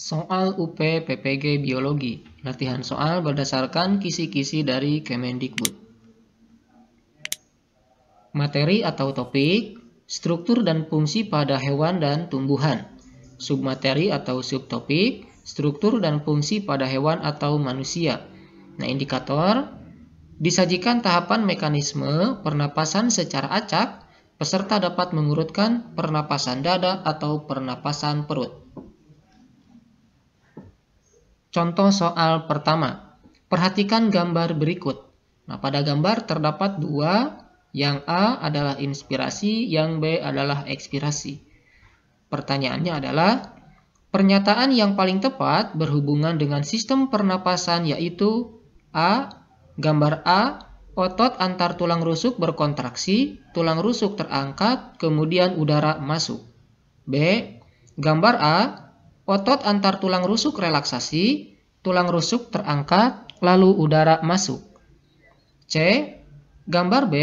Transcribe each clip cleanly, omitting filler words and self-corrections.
Soal UP PPG Biologi. Latihan soal berdasarkan kisi-kisi dari Kemendikbud. Materi atau topik, struktur dan fungsi pada hewan dan tumbuhan. Submateri atau subtopik, struktur dan fungsi pada hewan atau manusia. Nah, indikator, disajikan tahapan mekanisme pernapasan secara acak, peserta dapat mengurutkan pernapasan dada atau pernapasan perut. Contoh soal pertama, perhatikan gambar berikut. Nah, pada gambar terdapat dua, yang A adalah inspirasi, yang B adalah ekspirasi. Pertanyaannya adalah, pernyataan yang paling tepat berhubungan dengan sistem pernapasan yaitu A. Gambar A, otot antar tulang rusuk berkontraksi, tulang rusuk terangkat, kemudian udara masuk. B. Gambar A, otot antar tulang rusuk relaksasi, tulang rusuk terangkat, lalu udara masuk. C. Gambar B,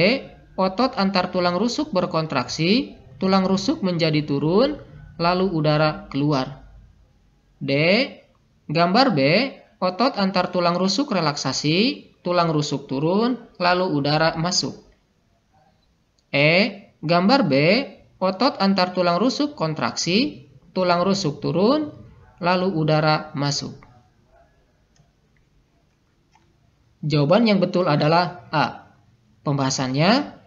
otot antar tulang rusuk berkontraksi, tulang rusuk menjadi turun, lalu udara keluar. D. Gambar B, otot antar tulang rusuk relaksasi, tulang rusuk turun, lalu udara masuk. E. Gambar B, otot antar tulang rusuk kontraksi, tulang rusuk turun, lalu udara masuk. Jawaban yang betul adalah A. Pembahasannya,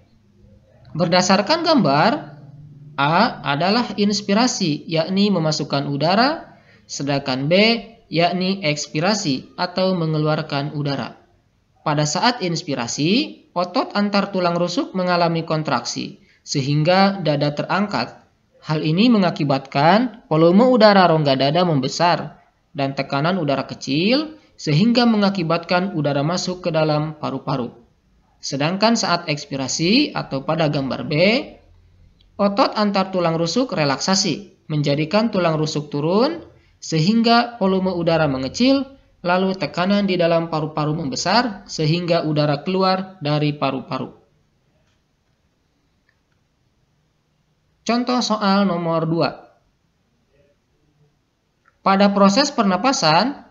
berdasarkan gambar, A adalah inspirasi, yakni memasukkan udara, sedangkan B, yakni ekspirasi atau mengeluarkan udara. Pada saat inspirasi, otot antar tulang rusuk mengalami kontraksi, sehingga dada terangkat. Hal ini mengakibatkan volume udara rongga dada membesar dan tekanan udara kecil, sehingga mengakibatkan udara masuk ke dalam paru-paru. Sedangkan saat ekspirasi atau pada gambar B, otot antar tulang rusuk relaksasi, menjadikan tulang rusuk turun, sehingga volume udara mengecil, lalu tekanan di dalam paru-paru membesar, sehingga udara keluar dari paru-paru. Contoh soal nomor 2. Pada proses pernapasan,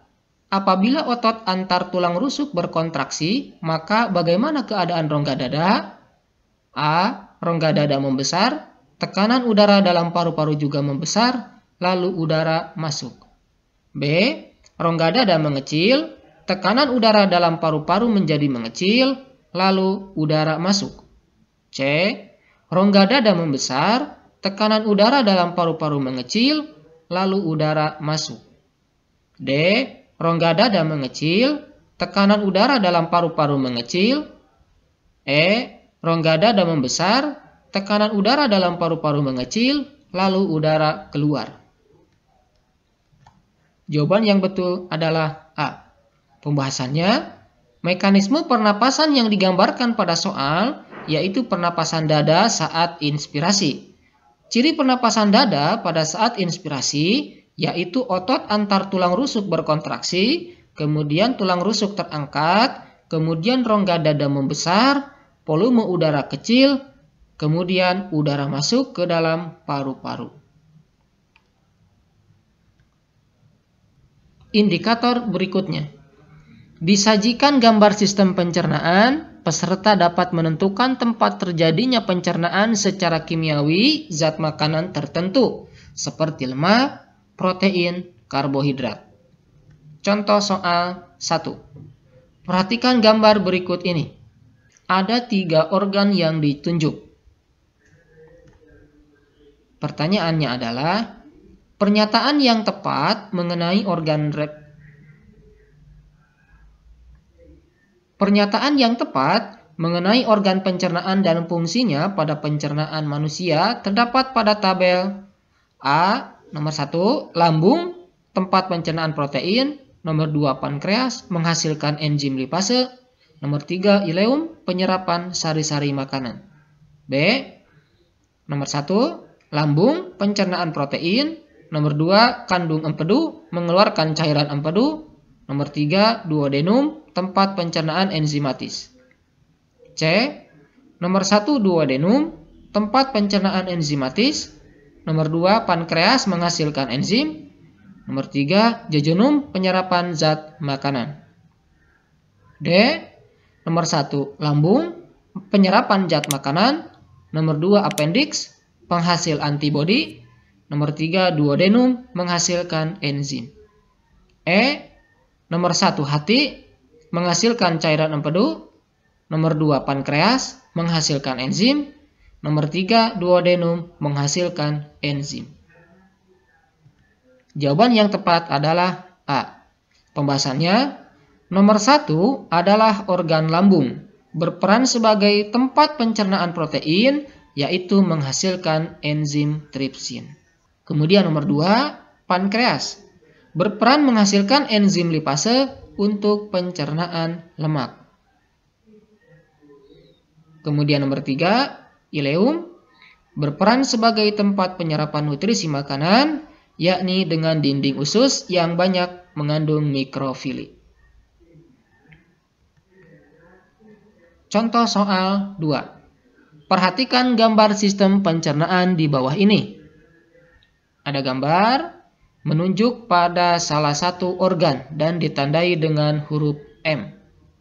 apabila otot antar tulang rusuk berkontraksi, maka bagaimana keadaan rongga dada? A. Rongga dada membesar, tekanan udara dalam paru-paru juga membesar, lalu udara masuk. B. Rongga dada mengecil, tekanan udara dalam paru-paru menjadi mengecil, lalu udara masuk. C. Rongga dada membesar, tekanan udara dalam paru-paru mengecil, lalu udara masuk. D. Rongga dada mengecil, tekanan udara dalam paru-paru mengecil. E. Rongga dada membesar, tekanan udara dalam paru-paru mengecil, lalu udara keluar. Jawaban yang betul adalah A. Pembahasannya, mekanisme pernapasan yang digambarkan pada soal yaitu pernapasan dada saat inspirasi. Ciri pernapasan dada pada saat inspirasi yaitu otot antar tulang rusuk berkontraksi, kemudian tulang rusuk terangkat, kemudian rongga dada membesar, volume udara kecil, kemudian udara masuk ke dalam paru-paru. Indikator berikutnya. Disajikan gambar sistem pencernaan, peserta dapat menentukan tempat terjadinya pencernaan secara kimiawi zat makanan tertentu, seperti lemak, protein, karbohidrat. Contoh soal 1. Perhatikan gambar berikut ini. Ada 3 organ yang ditunjuk. Pertanyaannya adalah, pernyataan yang tepat mengenai organ pencernaan dan fungsinya pada pencernaan manusia terdapat pada tabel A. Nomor 1, lambung, tempat pencernaan protein. Nomor 2, pankreas, menghasilkan enzim lipase. Nomor 3, ileum, penyerapan sari-sari makanan. B. Nomor 1, lambung, pencernaan protein. Nomor 2, kandung empedu, mengeluarkan cairan empedu. Nomor 3, duodenum, tempat pencernaan enzimatis. C. Nomor 1, duodenum, tempat pencernaan enzimatis. Nomor 2, pankreas menghasilkan enzim. Nomor 3, jejunum penyerapan zat makanan. D. Nomor 1, lambung penyerapan zat makanan. Nomor 2, appendix penghasil antibodi. Nomor 3, duodenum menghasilkan enzim. E. Nomor 1, hati menghasilkan cairan empedu. Nomor 2, pankreas menghasilkan enzim. Nomor 3, duodenum menghasilkan enzim. Jawaban yang tepat adalah A. Pembahasannya, nomor 1 adalah organ lambung, berperan sebagai tempat pencernaan protein, yaitu menghasilkan enzim tripsin. Kemudian nomor 2, pankreas, berperan menghasilkan enzim lipase untuk pencernaan lemak. Kemudian nomor 3, ileum, berperan sebagai tempat penyerapan nutrisi makanan, yakni dengan dinding usus yang banyak mengandung mikrofili. Contoh soal 2. Perhatikan gambar sistem pencernaan di bawah ini. Ada gambar menunjuk pada salah satu organ dan ditandai dengan huruf M.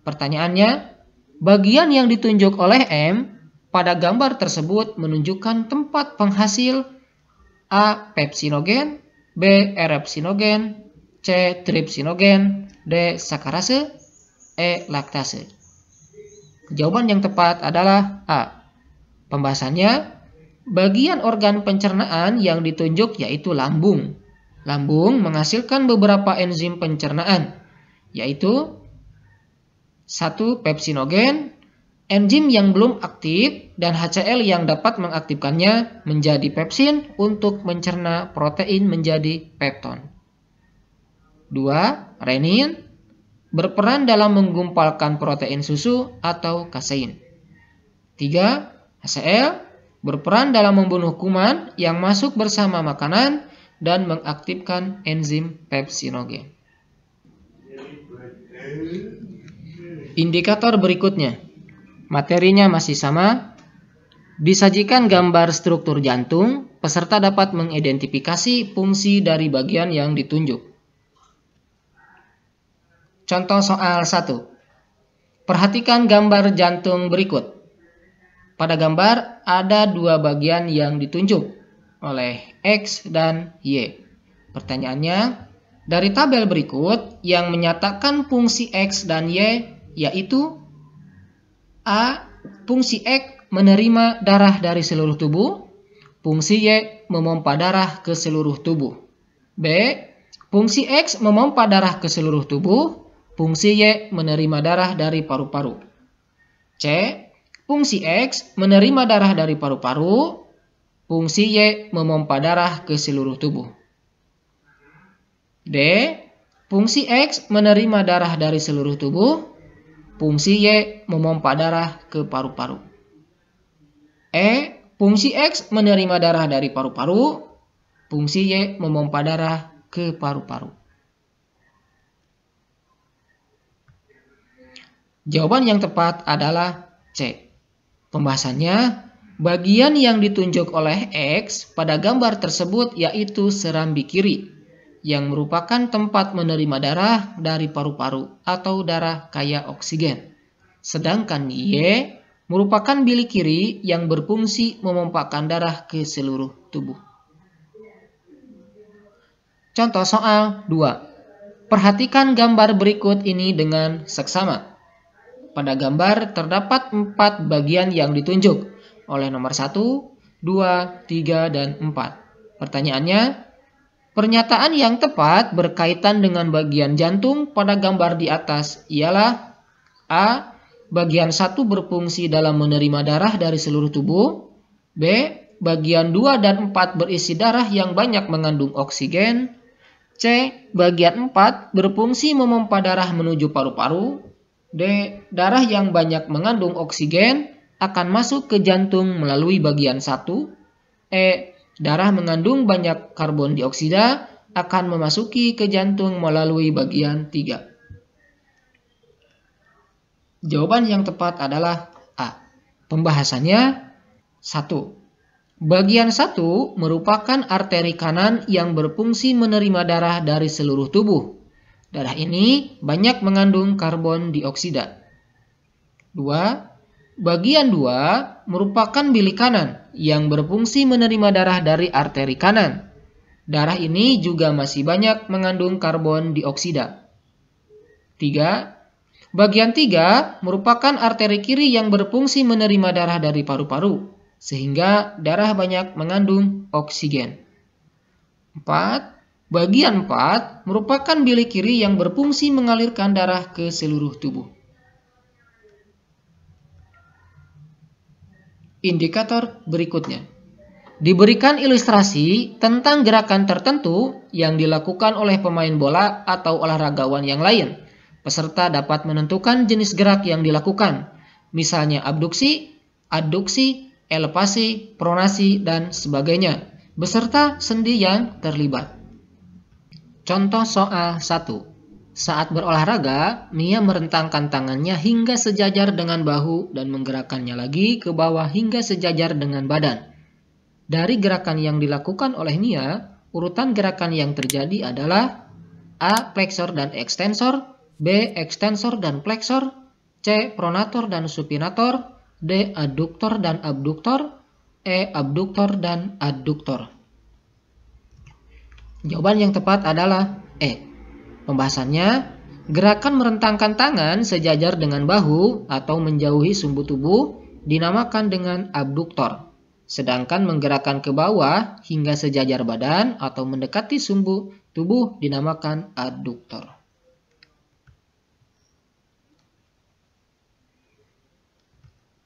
Pertanyaannya, bagian yang ditunjuk oleh M pada gambar tersebut menunjukkan tempat penghasil A. Pepsinogen, B. erepsinogen, C. tripsinogen, D. sakarase, E. laktase. Jawaban yang tepat adalah A. Pembahasannya, bagian organ pencernaan yang ditunjuk yaitu lambung. Lambung menghasilkan beberapa enzim pencernaan, yaitu 1. Pepsinogen, enzim yang belum aktif, dan HCl yang dapat mengaktifkannya menjadi pepsin untuk mencerna protein menjadi pepton. 2. Renin, berperan dalam menggumpalkan protein susu atau kasein. 3. HCl, berperan dalam membunuh kuman yang masuk bersama makanan dan mengaktifkan enzim pepsinogen. Indikator berikutnya. Materinya masih sama. Disajikan gambar struktur jantung, peserta dapat mengidentifikasi fungsi dari bagian yang ditunjuk. Contoh soal 1. Perhatikan gambar jantung berikut. Pada gambar ada dua bagian yang ditunjuk oleh X dan Y. Pertanyaannya, dari tabel berikut yang menyatakan fungsi X dan Y yaitu A. Fungsi X menerima darah dari seluruh tubuh. Fungsi Y memompa darah ke seluruh tubuh. B. Fungsi X memompa darah ke seluruh tubuh. Fungsi Y menerima darah dari paru-paru. C. Fungsi X menerima darah dari paru-paru. Fungsi Y memompa darah ke seluruh tubuh. D. Fungsi X menerima darah dari seluruh tubuh. Fungsi Y memompa darah ke paru-paru. E. Fungsi X menerima darah dari paru-paru. Fungsi Y memompa darah ke paru-paru. Jawaban yang tepat adalah C. Pembahasannya, bagian yang ditunjuk oleh X pada gambar tersebut yaitu serambi kiri, yang merupakan tempat menerima darah dari paru-paru atau darah kaya oksigen. Sedangkan Y merupakan bilik kiri yang berfungsi memompakan darah ke seluruh tubuh. Contoh soal 2. Perhatikan gambar berikut ini dengan seksama. Pada gambar terdapat 4 bagian yang ditunjuk oleh nomor 1, 2, 3, dan 4. Pertanyaannya, pernyataan yang tepat berkaitan dengan bagian jantung pada gambar di atas ialah A. Bagian 1 berfungsi dalam menerima darah dari seluruh tubuh. B. Bagian 2 dan 4 berisi darah yang banyak mengandung oksigen. C. Bagian 4 berfungsi memompa darah menuju paru-paru. D. Darah yang banyak mengandung oksigen akan masuk ke jantung melalui bagian 1. E. Darah mengandung banyak karbon dioksida akan memasuki ke jantung melalui bagian 3. Jawaban yang tepat adalah A. Pembahasannya 1. Bagian 1 merupakan arteri kanan yang berfungsi menerima darah dari seluruh tubuh. Darah ini banyak mengandung karbon dioksida. 2. Bagian 2 merupakan bilik kanan yang berfungsi menerima darah dari arteri kanan. Darah ini juga masih banyak mengandung karbon dioksida. 3. Bagian 3 merupakan arteri kiri yang berfungsi menerima darah dari paru-paru, sehingga darah banyak mengandung oksigen. 4. Bagian 4 merupakan bilik kiri yang berfungsi mengalirkan darah ke seluruh tubuh. Indikator berikutnya. Diberikan ilustrasi tentang gerakan tertentu yang dilakukan oleh pemain bola atau olahragawan yang lain. Peserta dapat menentukan jenis gerak yang dilakukan, misalnya abduksi, adduksi, elevasi, pronasi, dan sebagainya, beserta sendi yang terlibat. Contoh soal 1. Saat berolahraga, Mia merentangkan tangannya hingga sejajar dengan bahu dan menggerakkannya lagi ke bawah hingga sejajar dengan badan. Dari gerakan yang dilakukan oleh Mia, urutan gerakan yang terjadi adalah A. Fleksor dan ekstensor, B. Ekstensor dan fleksor, C. Pronator dan supinator, D. Adduktor dan abduktor, E. Abduktor dan adduktor. Jawaban yang tepat adalah E. Pembahasannya, gerakan merentangkan tangan sejajar dengan bahu atau menjauhi sumbu tubuh dinamakan dengan abduktor. Sedangkan menggerakkan ke bawah hingga sejajar badan atau mendekati sumbu tubuh dinamakan adduktor.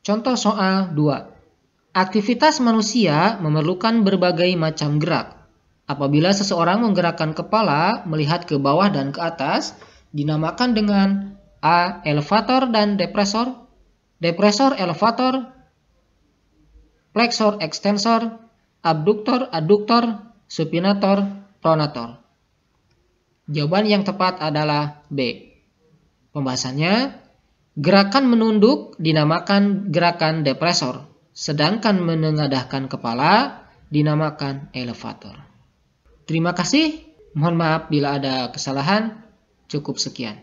Contoh soal 2. Aktivitas manusia memerlukan berbagai macam gerak. Apabila seseorang menggerakkan kepala melihat ke bawah dan ke atas, dinamakan dengan A. Elevator dan depresor, depresor elevator, fleksor ekstensor, abduktor adduktor, supinator pronator. Jawaban yang tepat adalah B. Pembahasannya, gerakan menunduk dinamakan gerakan depresor, sedangkan menengadahkan kepala dinamakan elevator. Terima kasih, mohon maaf bila ada kesalahan. Cukup sekian.